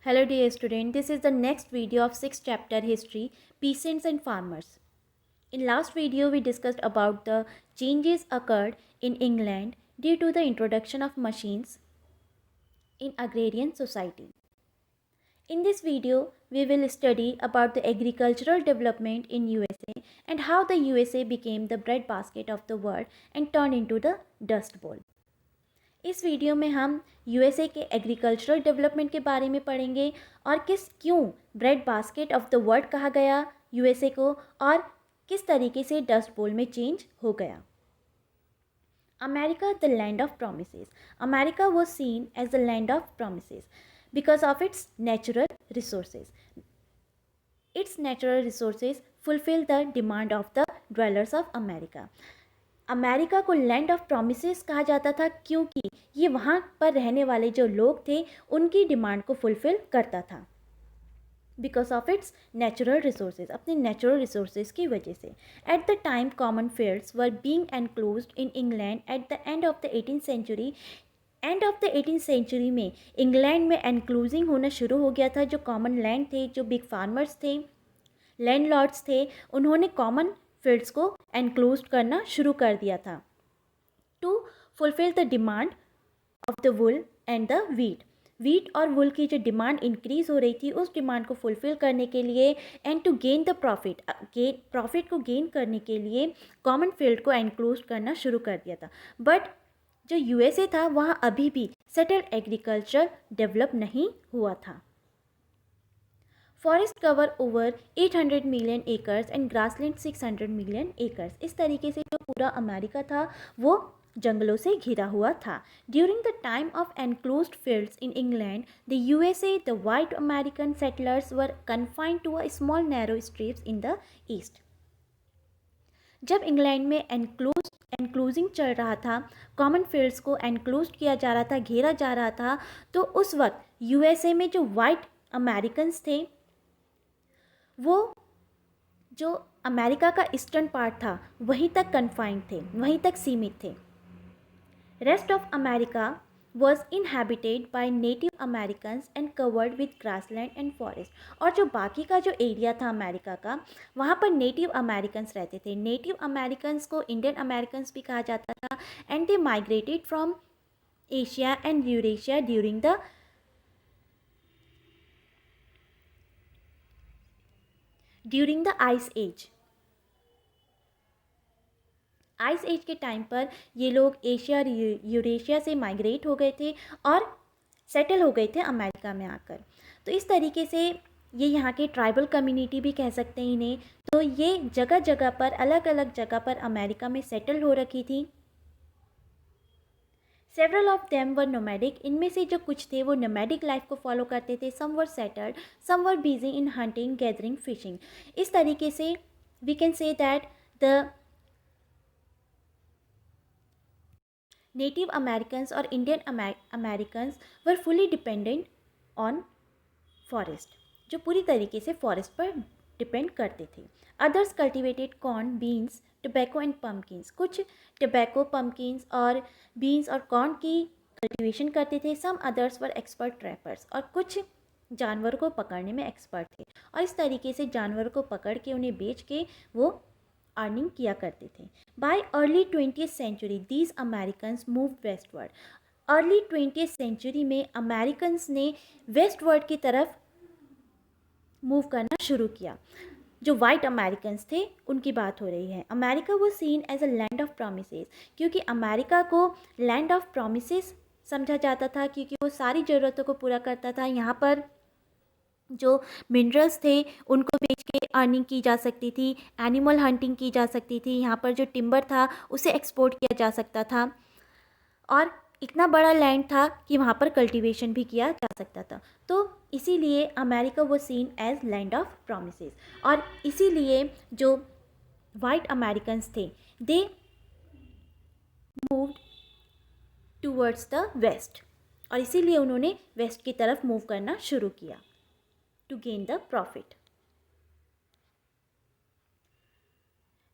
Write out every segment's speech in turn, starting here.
Hello dear student, this is the next video of 6th chapter history, peasants and farmers. In last video we discussed about the changes occurred in England due to the introduction of machines in agrarian society. In this video we will study about the agricultural development in USA and how the USA became the breadbasket of the world and turned into the dust bowl. इस video में हम USA के agricultural development के बारे में पढ़ेंगे और क्यों bread basket of the world कहा गया यूएसए को और किस तरीके से डस्ट बोल में चेंज हो गया. America the land of promises. America was seen as the land of promises because of its natural resources. Its natural resources fulfil the demand of the dwellers of America. America को land of promises कहा जाता था क्योंकि ये वहाँ पर रहने वाले जो लोग थे उनकी डिमांड को फुलफ़िल करता था because of its natural resources. अपने नेचुरल रिसोर्सेज की वजह से. At the time common fields were being enclosed in England at the end of the 18th century. End of the 18th century में England में enclosing होना शुरू हो गया था. जो कॉमन लैंड थे, जो बिग फार्मर्स थे, लैंडलॉर्ड्स थे, उन्होंने कॉमन फील्ड्स को एनक्लोज करना शुरू कर दिया था to fulfil the demand of the wool and the wheat. Wheat और वुल की जो डिमांड इंक्रीज़ हो रही थी उस डिमांड को फुलफिल करने के लिए and to gain the profit को गेन करने के लिए कॉमन फील्ड को एनक्लोज करना शुरू कर दिया था. बट जो यूएसए था वहाँ अभी भी सेटल्ड एग्रीकल्चर डेवलप नहीं हुआ था. Forest cover over 800 million acres and grassland 600 million acres. इस तरीके से जो पूरा अमेरिका था वो जंगलों से घिरा हुआ था. During the time of enclosed fields in England the USA the white American settlers were confined to a small narrow strips in the east. जब इंग्लैंड में एनक्लोजिंग चल रहा था, कॉमन फील्ड्स को एनक्लोज किया जा रहा था, घेरा जा रहा था, तो उस वक्त यूएसए में जो वाइट अमेरिकन्स थे वो जो अमेरिका का ईस्टर्न पार्ट था वहीं तक कन्फाइंड थे, वहीं तक सीमित थे. Rest of America was inhabited bye native Americans and covered with grassland and forest. और जो बाकी का जो एरिया था अमेरिका का, वहाँ पर नेटिव अमेरिकन्स रहते थे. नेटिव अमेरिकन्स को इंडियन अमेरिकन्स भी कहा जाता था and they migrated from Asia and Eurasia during the ice age. Ice age के टाइम पर ये लोग एशिया और यूरेशिया से माइग्रेट हो गए थे और सेटल हो गए थे अमेरिका में आकर. तो इस तरीके से ये यहाँ के ट्राइबल कम्युनिटी भी कह सकते हैं इन्हें. तो ये जगह जगह पर, अलग अलग जगह पर अमेरिका में सेटल हो रखी थी. Several of them were nomadic. इनमें से जो कुछ थे वो नोमैडिक लाइफ को फॉलो करते थे. Some were settled, some were busy in hunting, gathering, fishing. इस तरीके से we can say that the native Americans और Indian Americans were fully dependent on forest, जो पूरी तरीके से फॉरेस्ट पर डिपेंड करते थे. Others cultivated corn, beans, tobacco and pumpkins. कुछ टोबैको, पम्पकिन्स और बीन्स और कॉर्न की कल्टिवेशन करते थे. Some others were expert trappers. और कुछ जानवरों को पकड़ने में एक्सपर्ट थे और इस तरीके से जानवरों को पकड़ के उन्हें बेच के वो अर्निंग किया करते थे. By early 20th century these Americans move westward. Early 20th century में अमेरिकन्स ने वेस्टवर्ड की तरफ मूव करना शुरू किया. जो वाइट अमेरिकन्स थे उनकी बात हो रही है. America was seen as a land of promises, क्योंकि अमेरिका को लैंड ऑफ प्रोमिसेस समझा जाता था क्योंकि वो सारी ज़रूरतों को पूरा करता था. यहाँ पर जो मिनरल्स थे उनको बेच के अर्निंग की जा सकती थी, एनिमल हंटिंग की जा सकती थी. यहाँ पर जो टिम्बर था उसे एक्सपोर्ट किया जा सकता था और इतना बड़ा लैंड था कि वहाँ पर कल्टीवेशन भी किया जा सकता था. तो इसीलिए America was seen as land of promises. और इसीलिए जो वाइट अमेरिकन्स थे they moved towards the west, और इसीलिए उन्होंने वेस्ट की तरफ मूव करना शुरू किया to gain the profit.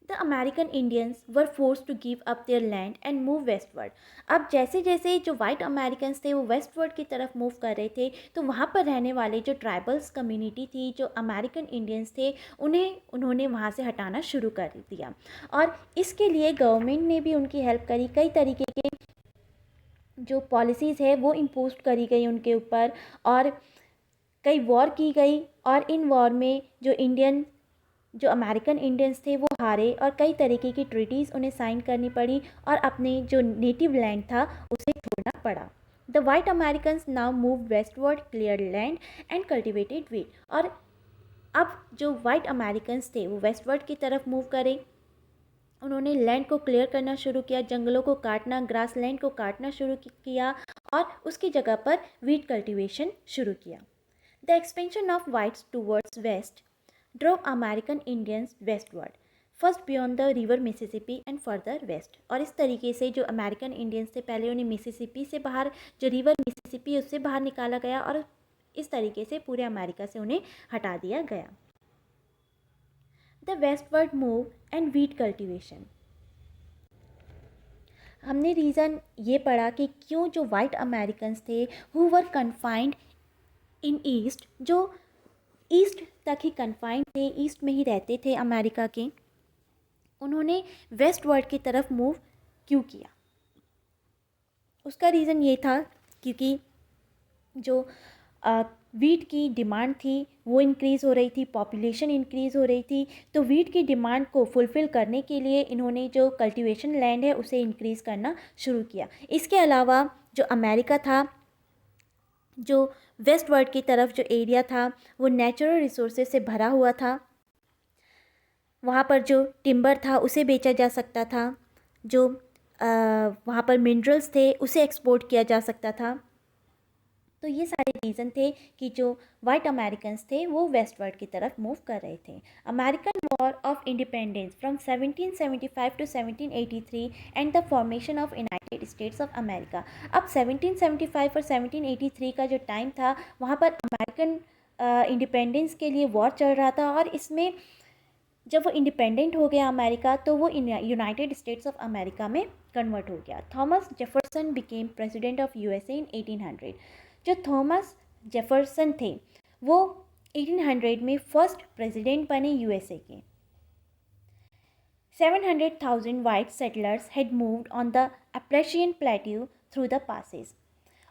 The American Indians were force to give up their land and move westward. अब जैसे जैसे जो वाइट अमेरिकन्स थे वो वेस्टवर्ड की तरफ मूव कर रहे थे, तो वहाँ पर रहने वाले जो ट्राइबल्स कम्युनिटी थी, जो अमेरिकन इंडियंस थे, उन्होंने वहाँ से हटाना शुरू कर दिया। और इसके लिए गवर्नमेंट ने भी उनकी हेल्प करी, कई तरीके के जो पॉलिसीज़ है वो इम्पोज करी गई उनके ऊपर, और कई वॉर की गई, और इन वॉर में जो अमेरिकन इंडियंस थे वो हारे, और कई तरीके की ट्रीटीज़ उन्हें साइन करनी पड़ी, और अपने जो नेटिव लैंड था उसे छोड़ना पड़ा। The white Americans now move westward, clear land and cultivated wheat. और अब जो वाइट अमेरिकन्स थे वो वेस्टवर्ड की तरफ मूव करें, उन्होंने लैंड को क्लियर करना शुरू किया, जंगलों को काटना, ग्रास लैंड को काटना शुरू किया, और उसकी जगह पर वीट कल्टीवेशन शुरू किया। The expansion of whites towards west drove American Indians westward, first beyond the river Mississippi and further west. और इस तरीके से जो अमेरिकन इंडियंस थे, पहले उन्हें मिसिसिपी से बाहर, जो रिवर मिसिसिपी उससे बाहर निकाला गया, और इस तरीके से पूरे अमेरिका से उन्हें हटा दिया गया। The westward move and wheat cultivation. हमने रीज़न ये पढ़ा कि क्यों जो वाइट अमेरिकन्स थे who were confined in east, जो ईस्ट तक ही कन्फाइंड थे, ईस्ट में ही रहते थे अमेरिका के, उन्होंने वेस्ट वर्ल्ड की तरफ मूव क्यों किया। उसका रीज़न ये था क्योंकि जो वीट की डिमांड थी वो इंक्रीज़ हो रही थी, पॉपुलेशन इंक्रीज़ हो रही थी, तो वीट की डिमांड को फुलफ़िल करने के लिए इन्होंने जो कल्टीवेशन लैंड है उसे इंक्रीज़ करना शुरू किया। इसके अलावा जो अमेरिका था, जो वेस्ट वर्ल्ड की तरफ जो एरिया था वो नेचुरल रिसोर्सेज से भरा हुआ था, वहाँ पर जो टिम्बर था उसे बेचा जा सकता था, जो वहाँ पर मिनरल्स थे उसे एक्सपोर्ट किया जा सकता था। तो ये सारे रीज़न थे कि जो वाइट अमेरिकन्स थे वो वेस्ट वर्ल्ड की तरफ मूव कर रहे थे। American war of independence from 1775 to 1783 and the formation of United States of America. अब 1775 और 1783 का जो टाइम था, वहाँ पर अमेरिकन इंडिपेंडेंस के लिए वॉर चल रहा था, और इसमें जब वो इंडिपेंडेंट हो गया अमेरिका, तो वो यूनाइटेड स्टेट्स ऑफ अमेरिका में कन्वर्ट हो गया। Thomas Jefferson became president of USA in 1800। जो थॉमस जेफरसन थे वो 1800 में फर्स्ट प्रेसिडेंट बने यूएसए के। 700,000 white settlers had moved on the Appalachian plateau through the passes.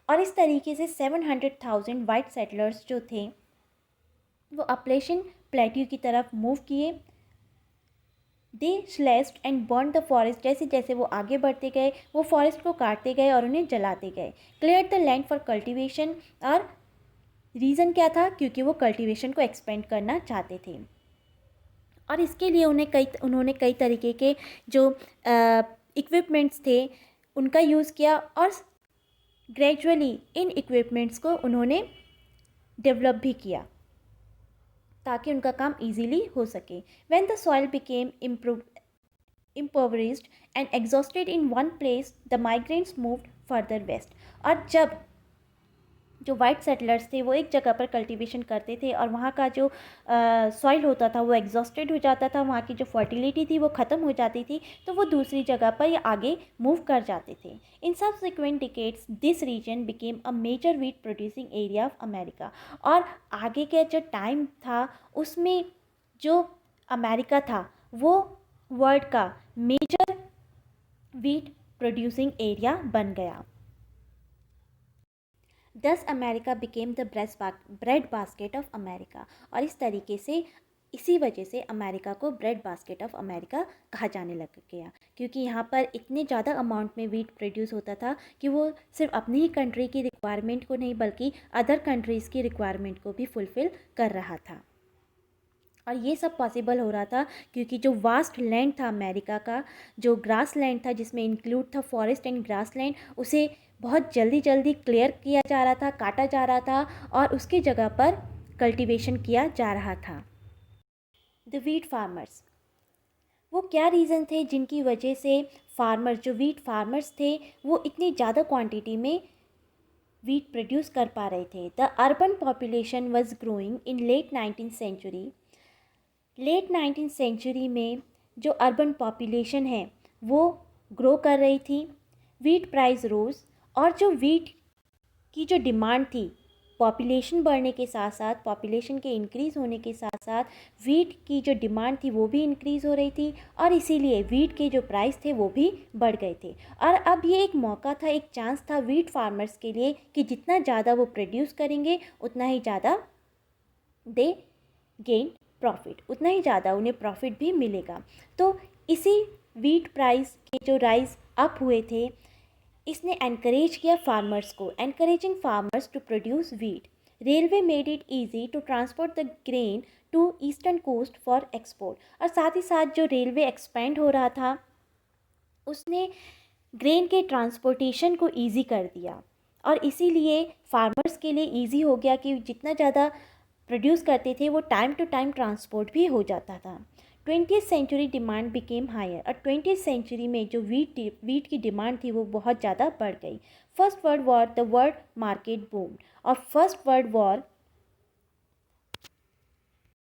और इस तरीके से 700,000 वाइट सेटलर्स जो थे वो अप्रेशियन प्लेट्यू की तरफ मूव किए। दे slashed and burn the forest. जैसे जैसे वो आगे बढ़ते गए वो फॉरेस्ट को काटते गए और उन्हें जलाते गए। Clear the land for cultivation. और रीज़न क्या था? क्योंकि वो कल्टीवेशन को एक्सपेंड करना चाहते थे, और इसके लिए उन्होंने कई तरीके के जो इक्विपमेंट्स थे उनका यूज़ किया, और ग्रेजुअली इन इक्विपमेंट्स को उन्होंने डेवलप भी किया ताकि उनका काम इजीली हो सके। When the soil became impoverished and exhausted in one place, the migrants moved further west। और जब जो वाइट सेटलर्स थे वो एक जगह पर कल्टीवेशन करते थे और वहाँ का जो सॉइल होता था वो एग्जॉस्टेड हो जाता था, वहाँ की जो फर्टिलिटी थी वो ख़त्म हो जाती थी, तो वो दूसरी जगह पर या आगे मूव कर जाते थे। In subsequent decades this region became a major wheat producing area of America. और आगे का जो टाइम था उसमें जो अमेरिका था वो वर्ल्ड का मेजर वीट प्रोड्यूसिंग एरिया बन गया। दस America became the bread basket of America. और इस तरीके से इसी वजह से अमेरिका को ब्रेड बास्केट ऑफ अमेरिका कहा जाने लग गया, क्योंकि यहाँ पर इतने ज़्यादा अमाउंट में वीट प्रोड्यूस होता था कि वो सिर्फ अपनी ही कंट्री की रिक्वायरमेंट को नहीं बल्कि अदर कंट्रीज़ की रिक्वायरमेंट को भी फुलफ़िल कर रहा था। और ये सब पॉसिबल हो रहा था क्योंकि जो वास्ट लैंड था अमेरिका का, जो ग्रास लैंड था जिसमें इंक्लूड था फॉरेस्ट एंड ग्रास लैंड, उसे बहुत जल्दी जल्दी क्लियर किया जा रहा था, काटा जा रहा था और उसकी जगह पर कल्टीवेशन किया जा रहा था। द वीट फार्मर्स, वो क्या रीज़न थे जिनकी वजह से फार्मर जो वीट फार्मर्स थे वो इतनी ज़्यादा क्वांटिटी में वीट प्रोड्यूस कर पा रहे थे। The urban population was growing in late 19th century. Late 19th century में जो अर्बन पॉपुलेशन है वो ग्रो कर रही थी, वीट प्राइस रोज़, और जो वीट की जो डिमांड थी पॉपुलेशन बढ़ने के साथ साथ, पॉपुलेशन के इंक्रीज़ होने के साथ साथ वीट की जो डिमांड थी वो भी इंक्रीज़ हो रही थी, और इसीलिए वीट के जो प्राइस थे वो भी बढ़ गए थे। और अब ये एक मौका था, एक चांस था वीट फार्मर्स के लिए कि जितना ज़्यादा वो प्रोड्यूस करेंगे उतना ही ज़्यादा दे गेन प्रॉफिट, उतना ही ज़्यादा उन्हें प्रॉफिट भी मिलेगा। तो इसी वीट प्राइस के जो राइज अप हुए थे, इसने एनकरेज किया फार्मर्स को, encouraging farmers to produce wheat. Railway made it easy to transport the grain to eastern coast for export. और साथ ही साथ जो रेलवे एक्सपेंड हो रहा था उसने ग्रेन के ट्रांसपोर्टेशन को ईजी कर दिया, और इसीलिए फार्मर्स के लिए ईजी हो गया कि जितना ज़्यादा प्रोड्यूस करते थे वो टाइम टू टाइम ट्रांसपोर्ट भी हो जाता था। 20th century demand became higher, और 20th सेंचुरी में जो वीट की डिमांड थी वो बहुत ज़्यादा बढ़ गई। First world war, the world market boom, और first world war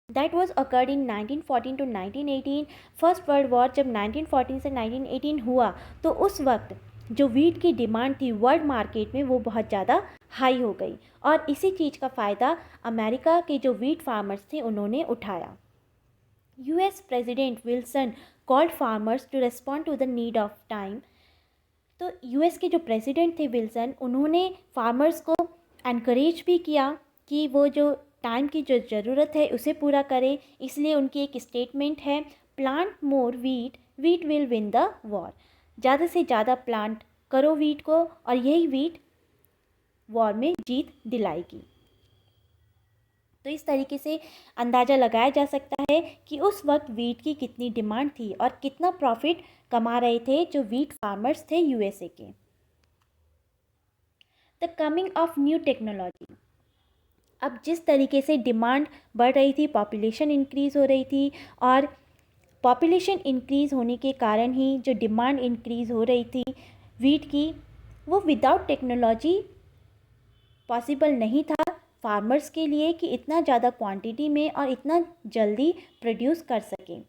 that was occurred in 1914 to 1918। First world war जब 1914 से 1918 हुआ तो उस वक्त जो वीट की डिमांड थी वर्ल्ड मार्केट में वो बहुत ज़्यादा हाई हो गई, और इसी चीज़ का फ़ायदा अमेरिका के जो वीट फार्मर्स थे उन्होंने उठाया। US president Wilson called farmers to respond to the need of time. तो यूएस के जो प्रेसिडेंट थे विल्सन, उन्होंने फार्मर्स को एनकरेज भी किया कि वो जो टाइम की जो ज़रूरत है उसे पूरा करें। इसलिए उनकी एक स्टेटमेंट है, plant more wheat, wheat will win the war. ज़्यादा से ज़्यादा प्लांट करो वीट को, और यही वीट वॉर में जीत दिलाएगी। तो इस तरीके से अंदाज़ा लगाया जा सकता है कि उस वक्त वीट की कितनी डिमांड थी और कितना प्रॉफिट कमा रहे थे जो वीट फार्मर्स थे यूएसए के। The coming of new technology. अब जिस तरीके से डिमांड बढ़ रही थी, पॉपुलेशन इंक्रीज़ हो रही थी, और पॉपुलेशन इंक्रीज़ होने के कारण ही जो डिमांड इंक्रीज़ हो रही थी वीट की, वो विदाउट टेक्नोलॉजी पॉसिबल नहीं था फार्मर्स के लिए कि इतना ज़्यादा क्वांटिटी में और इतना जल्दी प्रोड्यूस कर सकें।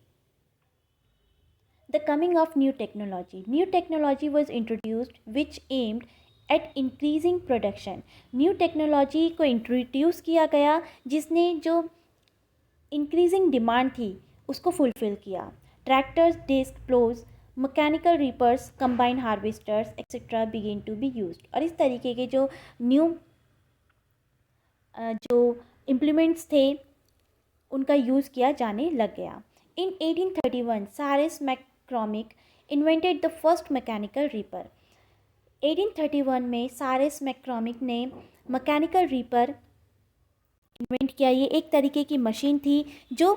The coming of new technology was introduced which aimed at increasing production. New technology को इंट्रोड्यूस किया गया जिसने जो इंक्रीजिंग डिमांड थी उसको फुलफ़िल किया। Tractors, disc ploughs, mechanical reapers, combine harvesters etcetera begin to be used. और इस तरीके के जो न्यू जो इम्प्लीमेंट्स थे उनका यूज़ किया जाने लग गया। In 1831 Cyrus McCormick invented the first mechanical reaper. 1831 में सारेस मैक्रोमिक ने मैकेनिकल रीपर इन्वेंट किया। ये एक तरीके की मशीन थी जो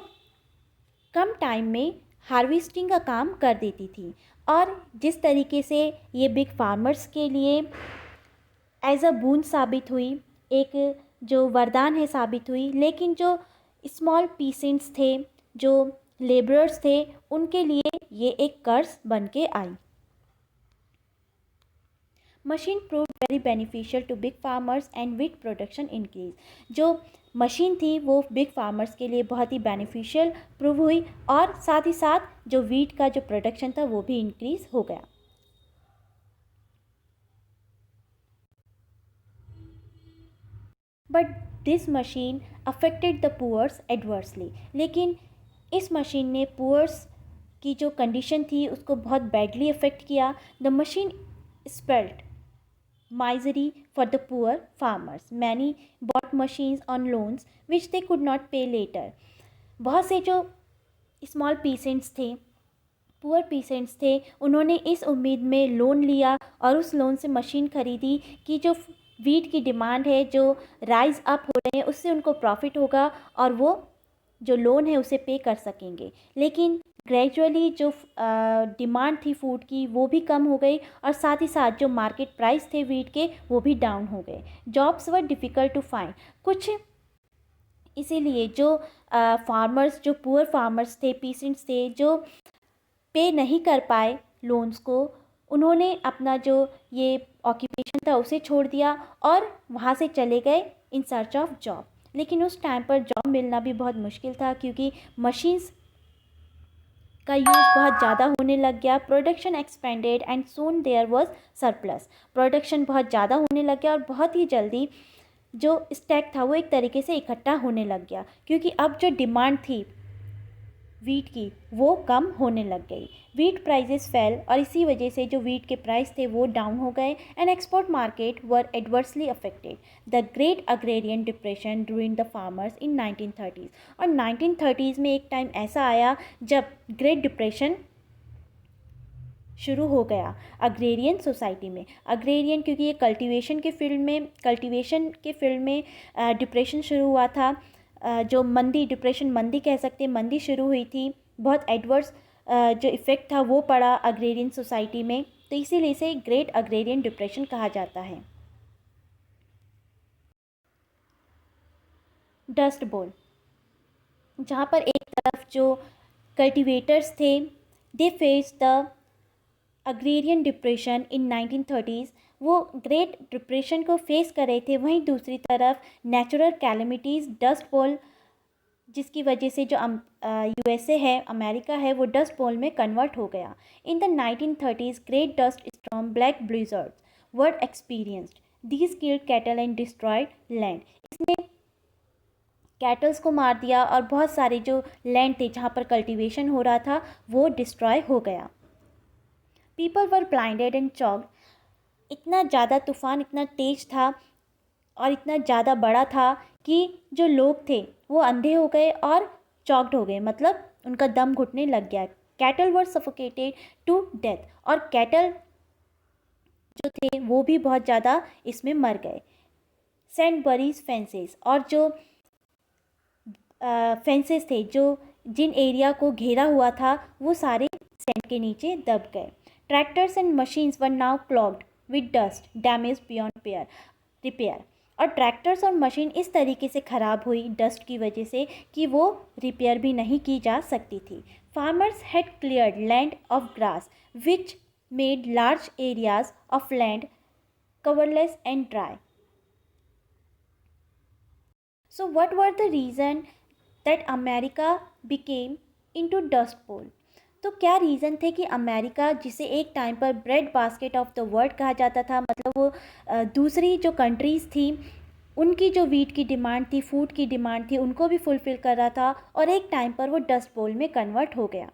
कम टाइम में हार्वेस्टिंग का काम कर देती थी, और जिस तरीके से ये बिग फार्मर्स के लिए एज अ बून साबित हुई, एक जो वरदान है साबित हुई, लेकिन जो स्मॉल पीसेंट्स थे, जो लेबरर्स थे, उनके लिए ये एक कर्ज बन के आई। Machine prove very beneficial to big farmers and wheat production increase. जो मशीन थी वो बिग फार्मर्स के लिए बहुत ही बेनिफिशियल प्रूव हुई, और साथ ही साथ जो वीट का जो प्रोडक्शन था वो भी इंक्रीज हो गया। But this machine affected the poors adversely. लेकिन इस मशीन ने पुअर्स की जो कंडीशन थी उसको बहुत बैडली अफेक्ट किया। The machine spelt misery for the poor farmers. Many bought machines on loans which they could not pay later. बहुत से जो स्मॉल पीसेंट्स थे, पुअर पीसेंट्स थे, उन्होंने इस उम्मीद में लोन लिया और उस लोन से मशीन खरीदी कि जो वीट की डिमांड है, जो राइज अप हो रहे हैं, उससे उनको प्रॉफिट होगा और वो जो लोन है उसे पे कर सकेंगे। लेकिन ग्रेजुअली जो डिमांड थी फूड की वो भी कम हो गई, और साथ ही साथ जो मार्केट प्राइस थे वीट के वो भी डाउन हो गए। Jobs were difficult to find. कुछ इसीलिए जो फार्मर्स, जो पुअर फार्मर्स थे, पीसेंट्स थे, जो पे नहीं कर पाए लोन्स को, उन्होंने अपना जो ये ऑक्यूपेशन था उसे छोड़ दिया और वहाँ से चले गए इन सर्च ऑफ जॉब। लेकिन उस टाइम पर जॉब मिलना भी बहुत मुश्किल था क्योंकि मशीन्स का यूज़ बहुत ज़्यादा होने लग गया। Production expanded and soon there was surplus. Production बहुत ज़्यादा होने लग गया और बहुत ही जल्दी जो स्टैक था वो एक तरीके से इकट्ठा होने लग गया, क्योंकि अब जो डिमांड थी वीट की वो कम होने लग गई। वीट प्राइजेस फेल और इसी वजह से जो वीट के प्राइस थे वो डाउन हो गए and export market were adversely affected. The great agrarian depression during the farmers in 1930s। और 1930s में एक टाइम ऐसा आया जब ग्रेट डिप्रेशन शुरू हो गया अग्रेरियन सोसाइटी में। अग्रेरियन क्योंकि ये कल्टीवेशन के फील्ड में डिप्रेशन शुरू हुआ था। जो मंदी, डिप्रेशन मंदी कह सकते हैं, मंदी शुरू हुई थी। बहुत एडवर्स जो इफ़ेक्ट था वो पड़ा अग्रेरियन सोसाइटी में, तो इसीलिए इसे ग्रेट अग्रेरियन डिप्रेशन कहा जाता है। डस्ट बोल, जहाँ पर एक तरफ जो कल्टीवेटर्स थे they face the agrarian depression in 1930s, वो ग्रेट डिप्रेशन को फेस कर रहे थे। वहीं दूसरी तरफ नेचुरल कैलेमिटीज़, डस्ट बोल, जिसकी वजह से जो यूएसए है, अमेरिका है, वो डस्ट बोल में कन्वर्ट हो गया। In the 1930s great dust storm, black blizzards were experienced. These killed cattle and destroyed land. इसने कैटल्स को मार दिया और बहुत सारे जो लैंड थे जहाँ पर कल्टीवेशन हो रहा था वो डिस्ट्रॉय हो गया। People were blinded and choked. इतना ज़्यादा तूफ़ान इतना तेज़ था और इतना ज़्यादा बड़ा था कि जो लोग थे वो अंधे हो गए और चॉक्ड हो गए, मतलब उनका दम घुटने लग गया। Cattle were suffocated to death. और कैटल जो थे वो भी बहुत ज़्यादा इसमें मर गए। सैंडबरीज फेंसेस, और जो फेंसेस थे, जो जिन एरिया को घेरा हुआ था वो सारे सैंड के नीचे दब गए। Tractors and machines were now clogged with dust, damage beyond repair. और ट्रैक्टर्स और मशीन इस तरीके से ख़राब हुई डस्ट की वजह से कि वो रिपेयर भी नहीं की जा सकती थी। Farmers had cleared land of grass which made large areas of land coverless and dry. So what were the reason that America became into dust bowl? तो क्या रीज़न थे कि अमेरिका, जिसे एक टाइम पर bread basket of the world कहा जाता था, मतलब वो दूसरी जो कंट्रीज़ थी उनकी जो वीट की डिमांड थी, फूड की डिमांड थी, उनको भी फुलफ़िल कर रहा था, और एक टाइम पर वो डस्ट बोल में कन्वर्ट हो गया।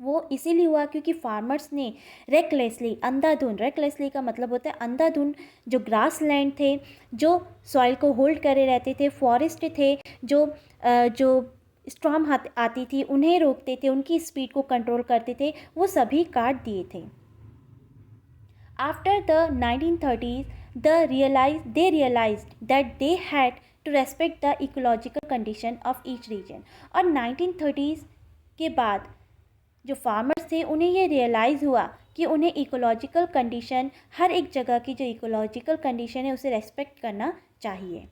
वो इसीलिए हुआ क्योंकि फार्मर्स ने रेकलेसली, अंधाधुंध, रेकलेसली का मतलब होता है अंधाधुंध, जो ग्रास लैंड थे, जो सॉइल को होल्ड करे रहते थे, फॉरेस्ट थे, जो स्टॉर्म आती थी उन्हें रोकते थे, उनकी स्पीड को कंट्रोल करते थे, वो सभी काट दिए थे। After the 1930s they realized that they had to respect the ecological condition of each region। और 1930s के बाद जो फार्मर्स थे उन्हें ये रियलाइज़ हुआ कि उन्हें इकोलॉजिकल कंडीशन, हर एक जगह की जो इकोलॉजिकल कंडीशन है उसे रेस्पेक्ट करना चाहिए।